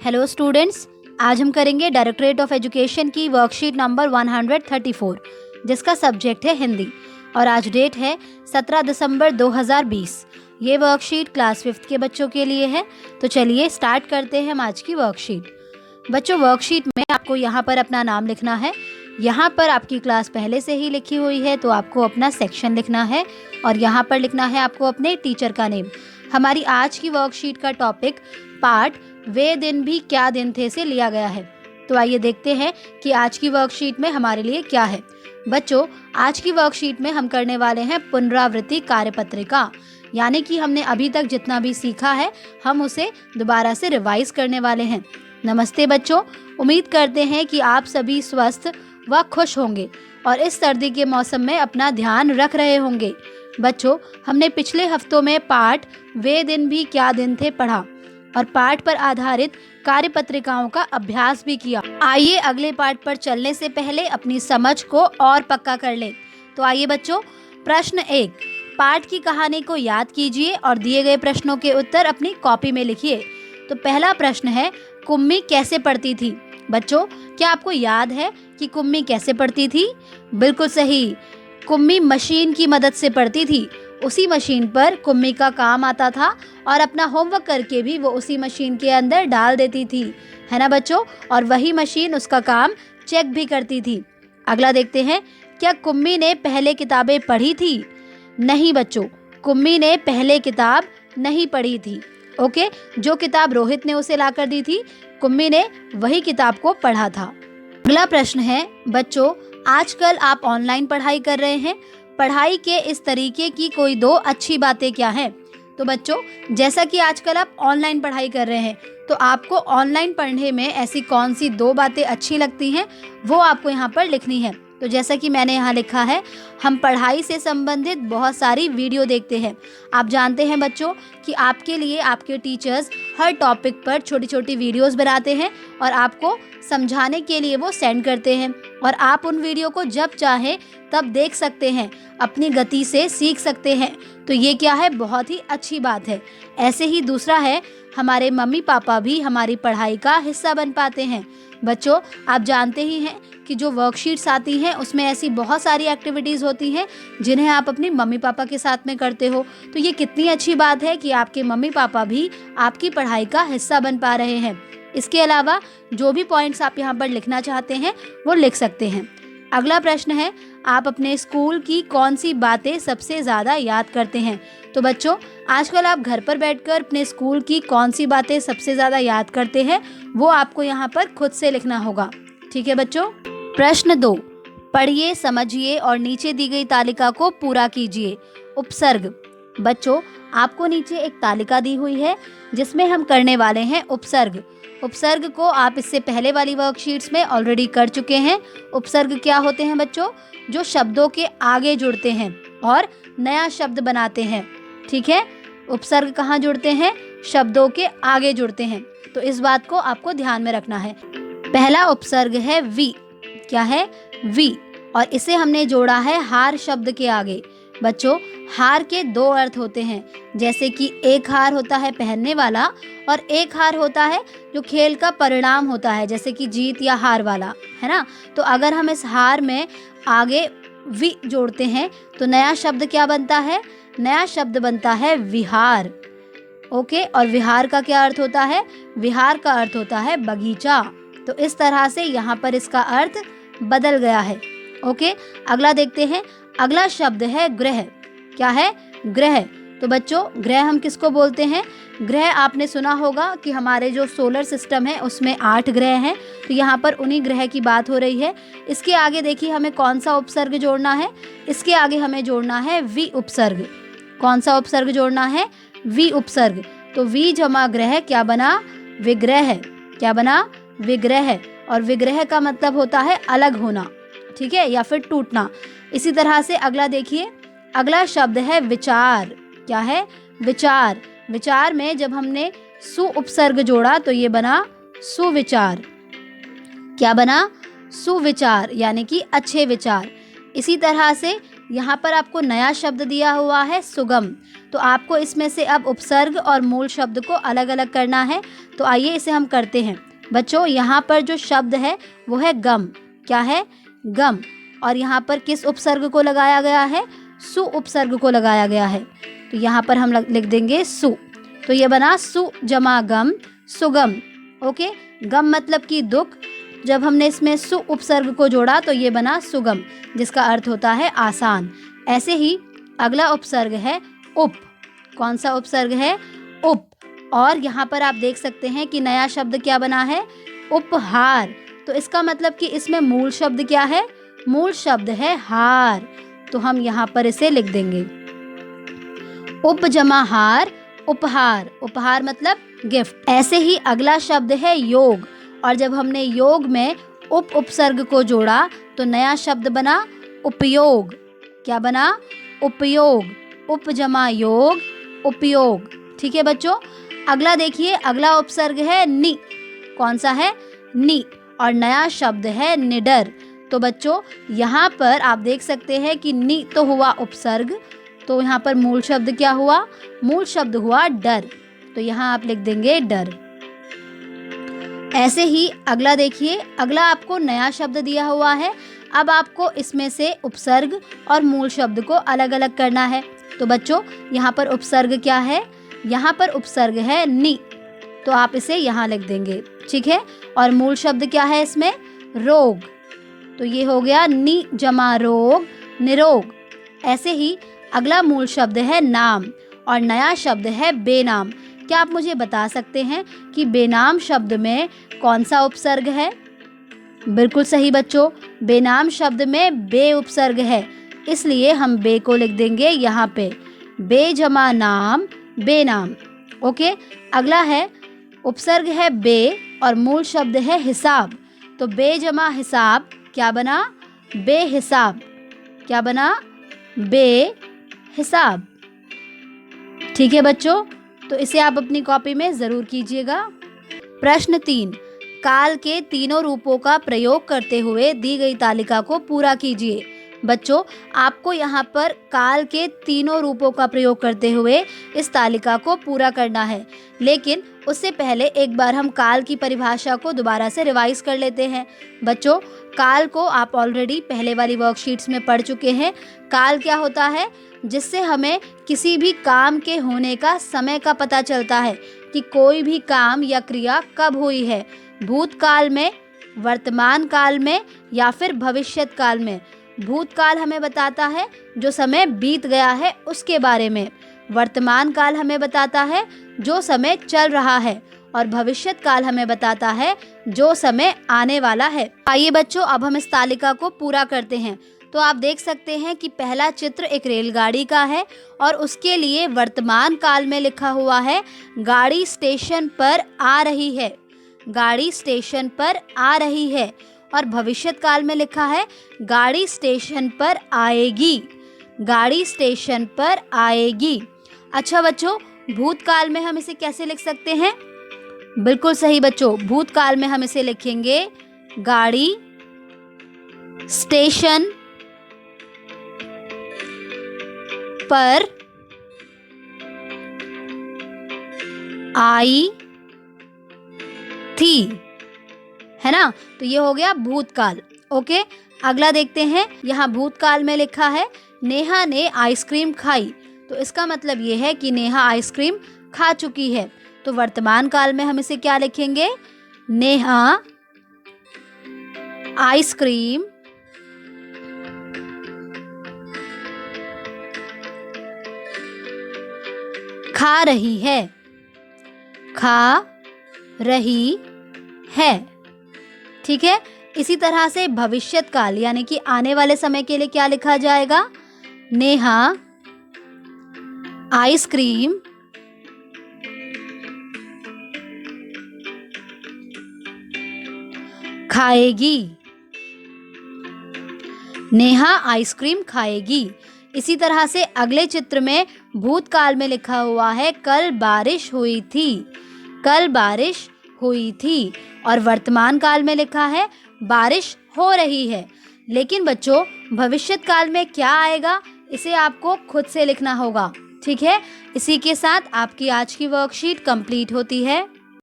Hello students, आज हम करेंगे डायरेक्टरेट ऑफ एजुकेशन की वर्कशीट नंबर 134 जिसका सब्जेक्ट है हिंदी और आज डेट है 17 दिसंबर 2020। ये वर्कशीट क्लास 5th के बच्चों के लिए है। तो चलिए स्टार्ट करते हैं हम आज की वर्कशीट। बच्चों, वर्कशीट में आपको यहाँ पर अपना नाम लिखना है। यहाँ पर आपकी क्लास पहले से ही लिखी हुई है तो आपको अपना सेक्शन लिखना है और यहाँ पर लिखना है आपको अपने टीचर का नेम। हमारी आज की वर्कशीट का टॉपिक पार्ट वे दिन भी क्या दिन थे से लिया गया है। तो आइए देखते हैं कि आज की वर्कशीट में हमारे लिए क्या है। बच्चों, आज की वर्कशीट में हम करने वाले हैं पुनरावृत्ति कार्यपत्रिका, यानी कि हमने अभी तक जितना भी सीखा है हम उसे दोबारा से रिवाइज करने वाले हैं। नमस्ते बच्चों, उम्मीद करते हैं कि आप सभी स्वस्थ व खुश होंगे और इस सर्दी के मौसम में अपना ध्यान रख रहे होंगे। बच्चों, हमने पिछले हफ्तों में पाठ वे दिन भी क्या दिन थे पढ़ा और पाठ पर आधारित कार्यपत्रिकाओं का अभ्यास भी किया। आइए अगले पाठ पर चलने से पहले अपनी समझ को और पक्का कर लें। तो आइए बच्चों, प्रश्न 1, पाठ की कहानी को याद कीजिए और दिए गए प्रश्नों के उत्तर अपनी कॉपी में लिखिए। तो पहला प्रश्न है, कुम्मी कैसे पढ़ती थी? बच्चों, क्या आपको याद है कि कुम्मी कैसे पढ़ती थी? बिल्कुल सही, कुम्मी मशीन की मदद से पढ़ती थी। उसी मशीन पर कुम्मी का काम आता था और अपना होमवर्क करके भी वो उसी मशीन के अंदर डाल देती थी, है ना बच्चों? और वही मशीन उसका काम चेक भी करती थी। अगला देखते हैं, क्या कुम्मी ने पहले किताबें पढ़ी थी? नहीं बच्चों, कुम्मी ने पहले किताब नहीं पढ़ी थी। ओके, जो किताब रोहित ने उसे लाकर दी थी, कुम्मी ने वही किताब को पढ़ा था। अगला प्रश्न है, बच्चों आजकल आप ऑनलाइन पढ़ाई कर रहे हैं, पढ़ाई के इस तरीके की कोई 2 अच्छी बातें क्या हैं? तो बच्चों, जैसा कि आजकल आप ऑनलाइन पढ़ाई कर रहे हैं तो आपको ऑनलाइन पढ़ने में ऐसी कौन सी 2 बातें अच्छी लगती हैं वो आपको यहाँ पर लिखनी है। तो जैसा कि मैंने यहाँ लिखा है, हम पढ़ाई से संबंधित बहुत सारी वीडियो देखते हैं। आप जानते हैं बच्चों कि आपके लिए आपके टीचर्स हर टॉपिक पर छोटी छोटी वीडियोस बनाते हैं और आपको समझाने के लिए वो सेंड करते हैं और आप उन वीडियो को जब चाहें तब देख सकते हैं, अपनी गति से सीख सकते हैं। तो ये क्या है, बहुत ही अच्छी बात है। ऐसे ही दूसरा है, हमारे मम्मी पापा भी हमारी पढ़ाई का हिस्सा बन पाते हैं। बच्चों, आप जानते ही हैं कि जो वर्कशीट्स आती हैं उसमें ऐसी बहुत सारी एक्टिविटीज़ होती हैं जिन्हें आप अपनी मम्मी पापा के साथ में करते हो। तो ये कितनी अच्छी बात है कि आपके मम्मी पापा भी आपकी पढ़ाई का हिस्सा बन पा रहे हैं। इसके अलावा जो भी पॉइंट्स आप यहाँ पर लिखना चाहते हैं वो लिख सकते हैं। अगला प्रश्न है, आप अपने स्कूल की कौन सी बातें सबसे ज़्यादा याद करते हैं? तो बच्चों, आजकल आप घर पर बैठकर अपने स्कूल की कौन सी बातें सबसे ज़्यादा याद करते हैं वो आपको यहाँ पर खुद से लिखना होगा। ठीक है बच्चों। प्रश्न 2, पढ़िए, समझिए और नीचे दी गई तालिका को पूरा कीजिए। उपसर्ग। बच्चों, आपको नीचे एक तालिका दी हुई है जिसमें हम करने वाले हैं उपसर्ग। उपसर्ग को आप इससे पहले वाली वर्कशीट्स में ऑलरेडी कर चुके हैं। उपसर्ग क्या होते हैं बच्चों? जो शब्दों के आगे जुड़ते हैं और नया शब्द बनाते हैं। ठीक है, उपसर्ग कहाँ जुड़ते हैं? शब्दों के आगे जुड़ते हैं। तो इस बात को आपको ध्यान में रखना है। पहला उपसर्ग है वी। क्या है? वी। और इसे हमने जोड़ा है हार शब्द के आगे। बच्चों, हार के 2 अर्थ होते हैं, जैसे कि एक हार होता है पहनने वाला और एक हार होता है जो खेल का परिणाम होता है, जैसे कि जीत या हार वाला, है ना? तो अगर हम इस हार में आगे वि जोड़ते हैं तो नया शब्द क्या बनता है? नया शब्द बनता है विहार। ओके, और विहार का क्या अर्थ होता है? विहार का अर्थ होता है बगीचा। तो इस तरह से यहाँ पर इसका अर्थ बदल गया है। ओके, अगला देखते हैं। अगला शब्द है ग्रह। क्या है? ग्रह। तो बच्चों, ग्रह हम किसको बोलते हैं? ग्रह आपने सुना होगा कि हमारे जो सोलर सिस्टम है उसमें 8 ग्रह हैं। तो यहाँ पर उन्हीं ग्रह की बात हो रही है। इसके आगे देखिए हमें कौन सा उपसर्ग जोड़ना है? इसके आगे हमें जोड़ना है वी उपसर्ग। कौन सा उपसर्ग जोड़ना है? वी उपसर्ग। तो वी जमा ग्रह क्या बना? विग्रह। क्या बना? विग्रह। और विग्रह का मतलब होता है अलग होना, ठीक है, या फिर टूटना। इसी तरह से अगला देखिए, अगला शब्द है विचार। क्या है? विचार। विचार में जब हमने सु उपसर्ग जोड़ा तो ये बना सुविचार। क्या बना? सुविचार, यानी कि अच्छे विचार। इसी तरह से यहाँ पर आपको नया शब्द दिया हुआ है सुगम। तो आपको इसमें से अब उपसर्ग और मूल शब्द को अलग अलग करना है। तो आइए इसे हम करते हैं। बच्चों, यहाँ पर जो शब्द है वो है गम। क्या है? गम। और यहाँ पर किस उपसर्ग को लगाया गया है? सु उपसर्ग को लगाया गया है। तो यहाँ पर हम लिख देंगे सु। तो ये बना सु जमा गम, सुगम। ओके, गम मतलब कि दुख। जब हमने इसमें सु उपसर्ग को जोड़ा तो ये बना सुगम, जिसका अर्थ होता है आसान। ऐसे ही अगला उपसर्ग है उप। कौन सा उपसर्ग है? उप। और यहाँ पर आप देख सकते हैं कि नया शब्द क्या बना है? उपहार। तो इसका मतलब कि इसमें मूल शब्द क्या है? मूल शब्द है हार। तो हम यहाँ पर इसे लिख देंगे उप जमा हार, उपहार। उपहार मतलब गिफ्ट। ऐसे ही अगला शब्द है योग। और जब हमने योग में उप उपसर्ग को जोड़ा तो नया शब्द बना उपयोग। क्या बना? उपयोग। उप जमा योग, उपयोग। ठीक है बच्चों। अगला देखिए, अगला उपसर्ग है नि। कौन सा है? नि। और नया शब्द है निडर। तो बच्चों, यहाँ पर आप देख सकते हैं कि नि तो हुआ उपसर्ग, तो यहाँ पर मूल शब्द क्या हुआ? मूल शब्द हुआ डर। तो यहाँ आप लिख देंगे डर। ऐसे ही अगला देखिए, अगला आपको नया शब्द दिया हुआ है। अब आपको इसमें से उपसर्ग और मूल शब्द को अलग अलग करना है। तो बच्चों, यहाँ पर उपसर्ग क्या है? यहाँ पर उपसर्ग है नि। तो आप इसे यहाँ लिख देंगे। ठीक है। और मूल शब्द क्या है इसमें? रोग। तो ये हो गया नि जमा रोग, निरोग। ऐसे ही अगला मूल शब्द है नाम और नया शब्द है बेनाम। क्या आप मुझे बता सकते हैं कि बेनाम शब्द में कौन सा उपसर्ग है? बिल्कुल सही बच्चों, बेनाम शब्द में बे उपसर्ग है, इसलिए हम बे को लिख देंगे यहाँ पे। बे जमा नाम, बेनाम। ओके। अगला है उपसर्ग है बे और मूल शब्द है हिसाब। तो बे जमा हिसाब क्या बना? बेहिसाब। क्या बना? बेहिसाब। ठीक है बच्चों, तो इसे आप अपनी कॉपी में ज़रूर कीजिएगा। प्रश्न 3, काल के तीनों रूपों का प्रयोग करते हुए दी गई तालिका को पूरा कीजिए। बच्चों, आपको यहाँ पर काल के तीनों रूपों का प्रयोग करते हुए इस तालिका को पूरा करना है। लेकिन उससे पहले एक बार हम काल की परिभाषा को दोबारा से रिवाइज कर लेते हैं। बच्चों, काल को आप ऑलरेडी पहले वाली वर्कशीट्स में पढ़ चुके हैं। काल क्या होता है? जिससे हमें किसी भी काम के होने का समय का पता चलता है कि कोई भी काम या क्रिया कब हुई है। भूतकाल में, वर्तमान काल में या फिर भविष्यत काल में। भूतकाल हमें बताता है जो समय बीत गया है उसके बारे में। वर्तमान काल हमें बताता है जो समय चल रहा है। और भविष्यत काल हमें बताता है जो समय आने वाला है। आइए बच्चों, अब हम इस तालिका को पूरा करते हैं। तो आप देख सकते हैं कि पहला चित्र एक रेलगाड़ी का है और उसके लिए वर्तमान काल में लिखा हुआ है गाड़ी स्टेशन पर आ रही है। गाड़ी स्टेशन पर आ रही है। और भविष्यत काल में लिखा है गाड़ी स्टेशन पर आएगी। गाड़ी स्टेशन पर आएगी। अच्छा बच्चों, भूतकाल में हम इसे कैसे लिख सकते हैं? बिल्कुल सही बच्चों, भूतकाल में हम इसे लिखेंगे गाड़ी स्टेशन पर आई थी, है ना? तो ये हो गया भूतकाल। ओके। अगला देखते हैं, यहाँ भूतकाल में लिखा है नेहा ने आइसक्रीम खाई। तो इसका मतलब ये है कि नेहा आइसक्रीम खा चुकी है। तो वर्तमान काल में हम इसे क्या लिखेंगे? नेहा आइसक्रीम खा रही है। खा रही है। ठीक है। इसी तरह से भविष्यत काल यानी कि आने वाले समय के लिए क्या लिखा जाएगा? नेहा आइसक्रीम खाएगी। नेहा आइसक्रीम खाएगी। इसी तरह से अगले चित्र में भूतकाल में लिखा हुआ है कल बारिश हुई थी। कल बारिश हुई थी। और वर्तमान काल में लिखा है बारिश हो रही है। लेकिन बच्चों, भविष्य काल में क्या आएगा इसे आपको खुद से लिखना होगा। ठीक है, इसी के साथ आपकी आज की वर्कशीट कंप्लीट होती है।